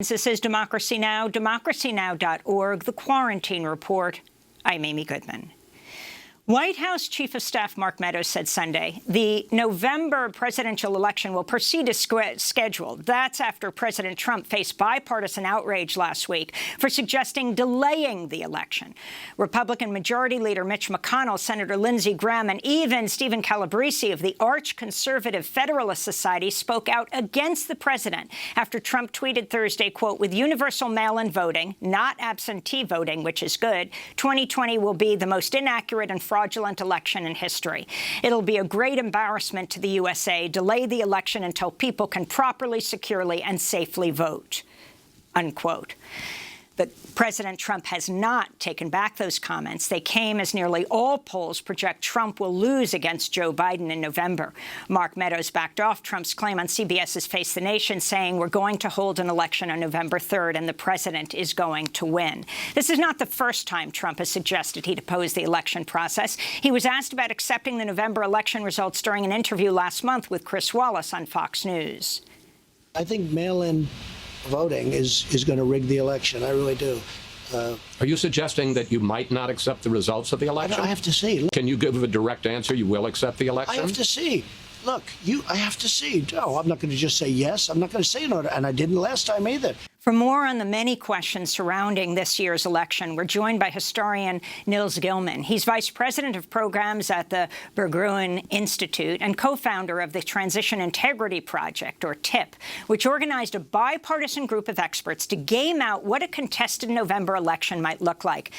This is Democracy Now!, democracynow.org, The Quarantine Report. I'm Amy Goodman. White House Chief of Staff Mark Meadows said Sunday the November presidential election will proceed as scheduled. That's after President Trump faced bipartisan outrage last week for suggesting delaying the election. Republican Majority Leader Mitch McConnell, Senator Lindsey Graham, and even Stephen Calabrese of the arch-conservative Federalist Society spoke out against the president after Trump tweeted Thursday, quote, "With universal mail-in voting, not absentee voting, which is good, 2020 will be the most inaccurate and fraudulent election in history. It'll be a great embarrassment to the USA. Delay the election until people can properly, securely, and safely vote," unquote. But President Trump has not taken back those comments. They came as nearly all polls project Trump will lose against Joe Biden in November. Mark Meadows backed off Trump's claim on CBS's Face the Nation, saying we're going to hold an election on November 3rd and the president is going to win. This is not the first time Trump has suggested he'd oppose the election process. He was asked about accepting the November election results during an interview last month with Chris Wallace on Fox News. I think mail-in voting is going to rig the election. I really do. Are you suggesting that you might not accept the results of the election? I have to see. Look, can you give a direct answer? You will accept the election? I have to see. Look, I have to see. No, I'm not going to just say yes. I'm not going to say no, and I didn't last time either. For more on the many questions surrounding this year's election, we're joined by historian Nils Gilman. He's vice president of programs at the Berggruen Institute and co-founder of the Transition Integrity Project, or TIP, which organized a bipartisan group of experts to game out what a contested November election might look like.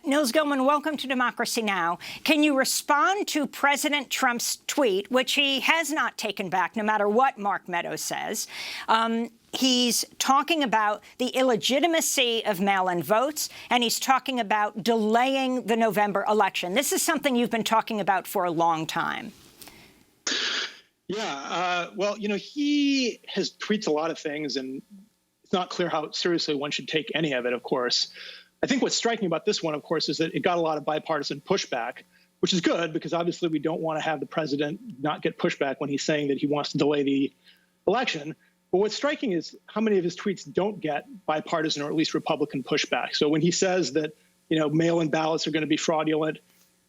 Nils Gilman, welcome to Democracy Now! Can you respond to President Trump's tweet, which he has not taken back, no matter what Mark Meadows says? He's talking about the illegitimacy of mail-in votes, and he's talking about delaying the November election. This is something you've been talking about for a long time. Yeah, well, he tweets a lot of things, and it's not clear how seriously one should take any of it, of course. I think what's striking about this one, of course, is that it got a lot of bipartisan pushback, which is good because obviously we don't want to have the president not get pushback when he's saying that he wants to delay the election. But what's striking is how many of his tweets don't get bipartisan or at least Republican pushback. So when he says that, mail-in ballots are going to be fraudulent,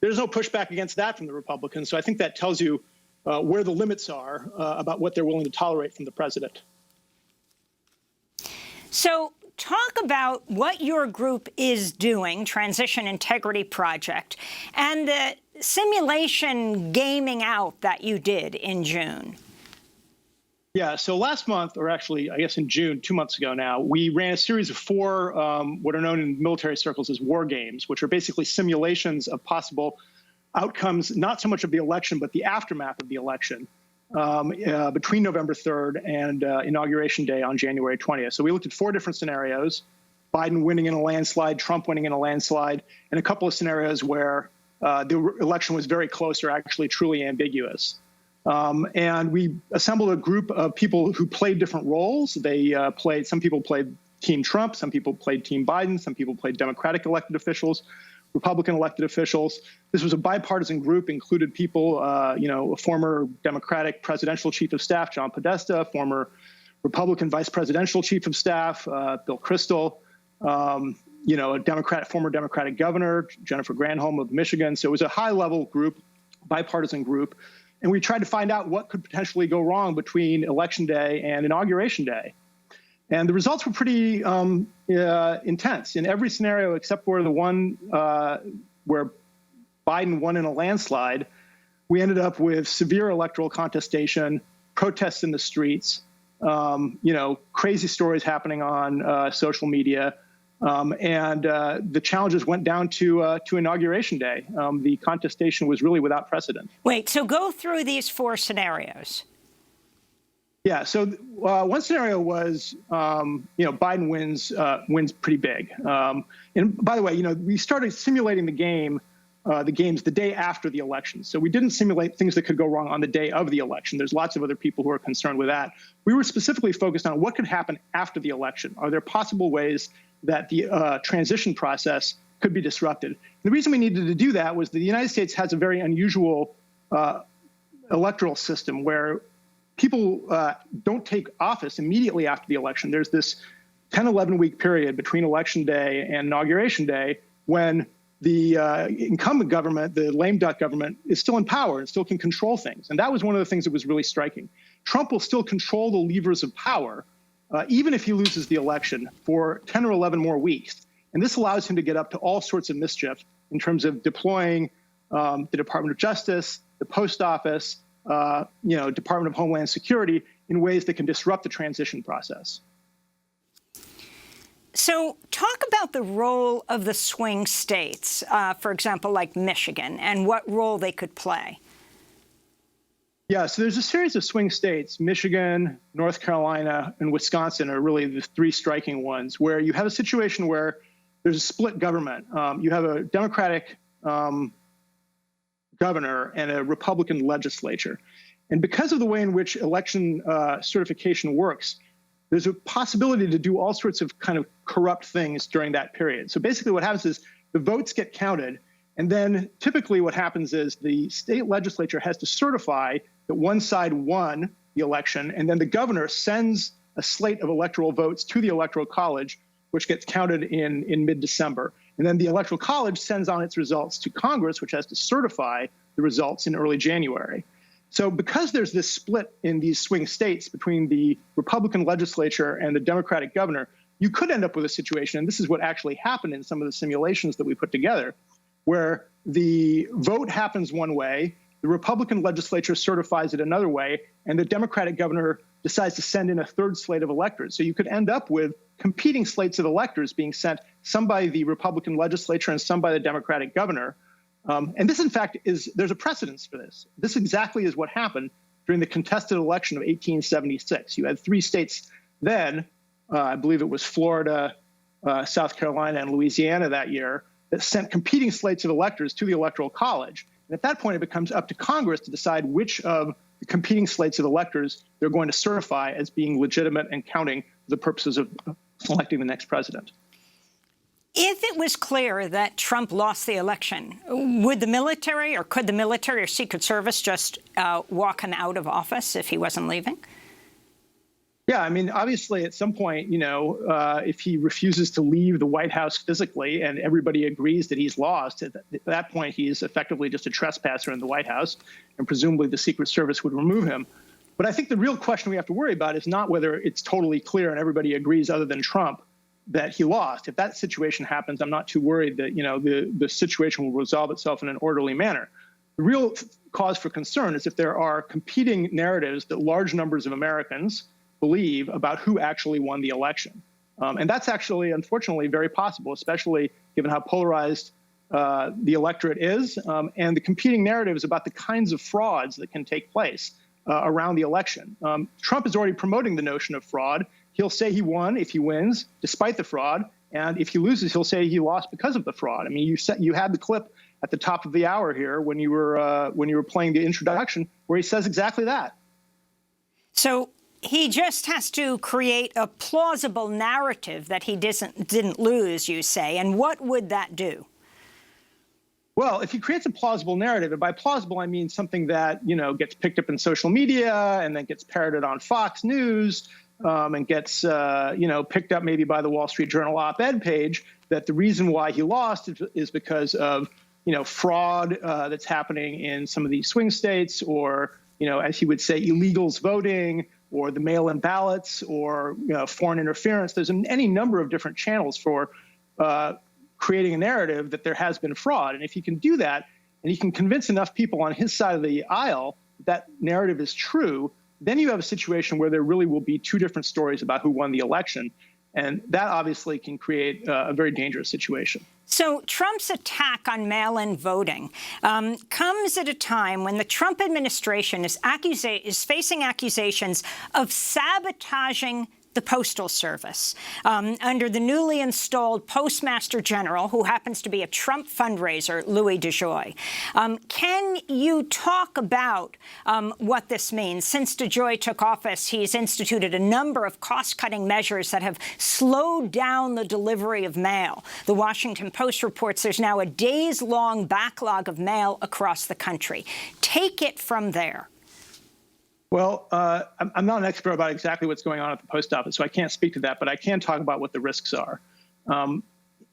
there's no pushback against that from the Republicans. So I think that tells you where the limits are about what they're willing to tolerate from the president. So talk about what your group is doing, Transition Integrity Project, and the simulation gaming out that you did in June. Yeah, so last month, or actually, I guess in June, 2 months ago now, we ran a series of four what are known in military circles as war games, which are basically simulations of possible outcomes, not so much of the election, but the aftermath of the election between November 3rd and Inauguration Day on January 20th. So we looked at four different scenarios: Biden winning in a landslide, Trump winning in a landslide, and a couple of scenarios where the election was very close or actually truly ambiguous. And we assembled a group of people who played different roles. Some people played Team Trump, some people played Team Biden, some people played Democratic elected officials, Republican elected officials. This was a bipartisan group, included people, a former Democratic presidential chief of staff, John Podesta, former Republican vice presidential chief of staff, Bill Kristol, a former Democratic governor, Jennifer Granholm of Michigan. So it was a high-level group, bipartisan group. And we tried to find out what could potentially go wrong between Election Day and Inauguration Day. And the results were pretty intense. In every scenario except for the one where Biden won in a landslide, we ended up with severe electoral contestation, protests in the streets, crazy stories happening on social media. And the challenges went down to Inauguration Day. The contestation was really without precedent. Wait, so go through these four scenarios. Yeah, so one scenario was, Biden wins pretty big. And by the way, we started simulating the games the day after the election. So we didn't simulate things that could go wrong on the day of the election. There's lots of other people who are concerned with that. We were specifically focused on what could happen after the election. Are there possible ways that the transition process could be disrupted? And the reason we needed to do that was that the United States has a very unusual electoral system where people don't take office immediately after the election. There's this 10, 11-week period between Election Day and Inauguration Day when the incumbent government, the lame duck government, is still in power and still can control things. And that was one of the things that was really striking. Trump will still control the levers of power, even if he loses the election, for 10 or 11 more weeks. And this allows him to get up to all sorts of mischief in terms of deploying the Department of Justice, the Post Office, Department of Homeland Security in ways that can disrupt the transition process. So talk about the role of the swing states, for example, like Michigan, and what role they could play. Yeah, so there's a series of swing states, Michigan, North Carolina, and Wisconsin are really the three striking ones, where you have a situation where there's a split government. You have a Democratic governor and a Republican legislature. And because of the way in which election certification works, there's a possibility to do all sorts of kind of corrupt things during that period. So basically what happens is the votes get counted, and then typically what happens is the state legislature has to certify that one side won the election, and then the governor sends a slate of electoral votes to the Electoral College, which gets counted in mid-December. And then the Electoral College sends on its results to Congress, which has to certify the results in early January. So because there's this split in these swing states between the Republican legislature and the Democratic governor, you could end up with a situation, and this is what actually happened in some of the simulations that we put together, where the vote happens one way, the Republican legislature certifies it another way, and the Democratic governor decides to send in a third slate of electors. So you could end up with competing slates of electors being sent, some by the Republican legislature and some by the Democratic governor. And this, in fact, there's a precedence for this. This exactly is what happened during the contested election of 1876. You had three states then, I believe it was Florida, South Carolina, and Louisiana that year, that sent competing slates of electors to the Electoral College. And at that point, it becomes up to Congress to decide which of the competing slates of electors they're going to certify as being legitimate and counting for the purposes of selecting the next president. If it was clear that Trump lost the election, would the military or could the military or Secret Service just walk him out of office if he wasn't leaving? Yeah, I mean, obviously, at some point, if he refuses to leave the White House physically and everybody agrees that he's lost, at that point, he's effectively just a trespasser in the White House, and presumably the Secret Service would remove him. But I think the real question we have to worry about is not whether it's totally clear and everybody agrees other than Trump that he lost. If that situation happens, I'm not too worried that, the situation will resolve itself in an orderly manner. The real cause for concern is if there are competing narratives that large numbers of Americans believe about who actually won the election. And that's actually, unfortunately, very possible, especially given how polarized the electorate is, and the competing narratives about the kinds of frauds that can take place around the election. Trump is already promoting the notion of fraud. He'll say he won if he wins, despite the fraud. And if he loses, he'll say he lost because of the fraud. I mean, you had the clip at the top of the hour here when you were playing the introduction where he says exactly that. So he just has to create a plausible narrative that he didn't lose, you say. And what would that do? Well, if he creates a plausible narrative, and by plausible I mean something that gets picked up in social media and then gets parroted on Fox News, and gets picked up maybe by the Wall Street Journal op-ed page, that the reason why he lost is because of fraud that's happening in some of these swing states, or as he would say, illegals voting, or the mail-in ballots, or foreign interference. There's any number of different channels for creating a narrative that there has been fraud. And if he can do that, and he can convince enough people on his side of the aisle that narrative is true, then you have a situation where there really will be two different stories about who won the election. And that obviously can create a very dangerous situation. So Trump's attack on mail-in voting comes at a time when the Trump administration is facing accusations of sabotaging the Postal Service under the newly installed Postmaster General, who happens to be a Trump fundraiser, Louis DeJoy. Can you talk about what this means? Since DeJoy took office, he's instituted a number of cost-cutting measures that have slowed down the delivery of mail. The Washington Post reports there's now a days-long backlog of mail across the country. Take it from there. Well, I'm not an expert about exactly what's going on at the post office, so I can't speak to that, but I can talk about what the risks are.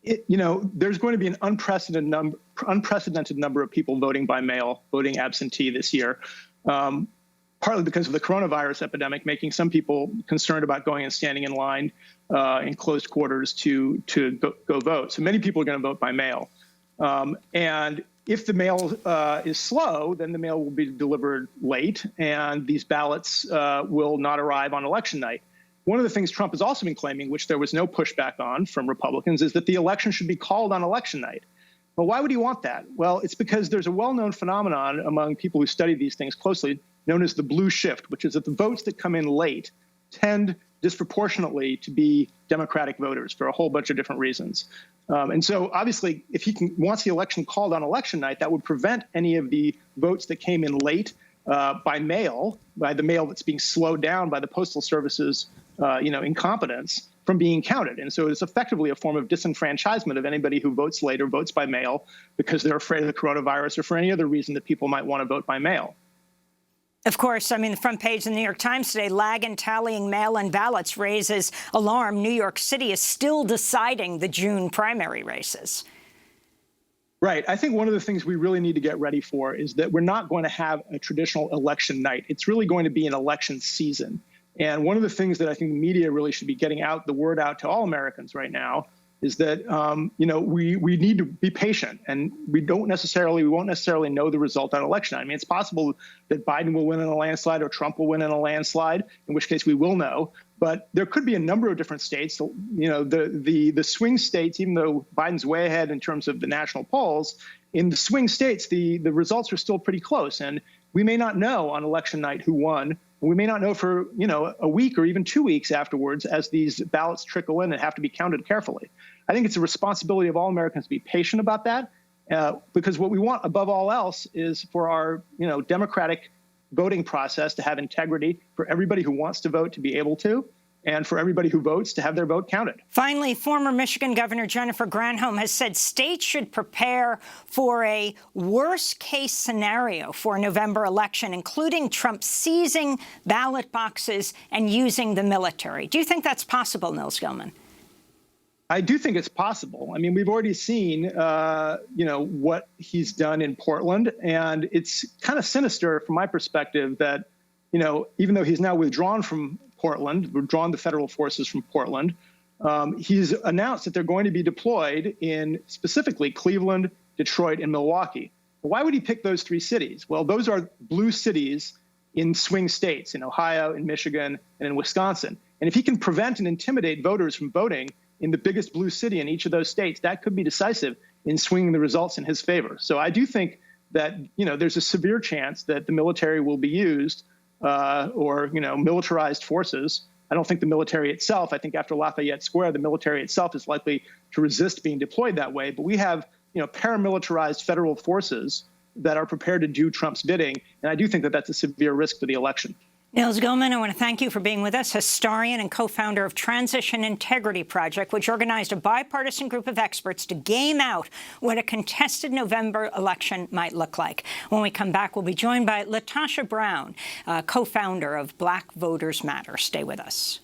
There's going to be an unprecedented number of people voting by mail, voting absentee this year, partly because of the coronavirus epidemic, making some people concerned about going and standing in line in closed quarters to go vote. So many people are going to vote by mail. And if the mail is slow, then the mail will be delivered late, and these ballots will not arrive on election night. One of the things Trump has also been claiming, which there was no pushback on from Republicans, is that the election should be called on election night. Well, why would he want that? Well, it's because there's a well-known phenomenon among people who study these things closely known as the blue shift, which is that the votes that come in late tend disproportionately to be Democratic voters for a whole bunch of different reasons. And so obviously, if he wants the election called on election night, that would prevent any of the votes that came in late by mail, by the mail that's being slowed down by the Postal Service's incompetence, from being counted. And so it's effectively a form of disenfranchisement of anybody who votes late or votes by mail because they're afraid of the coronavirus or for any other reason that people might want to vote by mail. Of course, I mean, the front page of the New York Times today, lag in tallying mail-in ballots raises alarm. New York City is still deciding the June primary races. Right. I think one of the things we really need to get ready for is that we're not going to have a traditional election night. It's really going to be an election season. And one of the things that I think the media really should be getting the word out to all Americans right now is that, we need to be patient, and we won't necessarily know the result on election night. I mean, it's possible that Biden will win in a landslide or Trump will win in a landslide, in which case we will know. But there could be a number of different states. The swing states, even though Biden's way ahead in terms of the national polls, in the swing states, the results are still pretty close. And we may not know on election night who won. We may not know for, a week or even 2 weeks afterwards as these ballots trickle in and have to be counted carefully. I think it's a responsibility of all Americans to be patient about that, because what we want above all else is for our, democratic voting process to have integrity, for everybody who wants to vote to be able to, and for everybody who votes to have their vote counted. Finally, former Michigan Governor Jennifer Granholm has said states should prepare for a worst-case scenario for a November election, including Trump seizing ballot boxes and using the military. Do you think that's possible, Nils Gilman? I do think it's possible. I mean, we've already seen, what he's done in Portland, and it's kind of sinister from my perspective that, even though he's now withdrawn the federal forces from Portland, he's announced that they're going to be deployed in specifically Cleveland, Detroit, and Milwaukee. Why would he pick those three cities? Well, those are blue cities in swing states, in Ohio, in Michigan, and in Wisconsin. And if he can prevent and intimidate voters from voting in the biggest blue city in each of those states, that could be decisive in swinging the results in his favor. So I do think that, there's a severe chance that the military will be used or militarized forces. I don't think the military itself, I think after Lafayette Square, the military itself is likely to resist being deployed that way. But we have, paramilitarized federal forces that are prepared to do Trump's bidding. And I do think that that's a severe risk for the election. Nils Gilman, I want to thank you for being with us, historian and co-founder of Transition Integrity Project, which organized a bipartisan group of experts to game out what a contested November election might look like. When we come back, we'll be joined by Latasha Brown, co-founder of Black Voters Matter. Stay with us.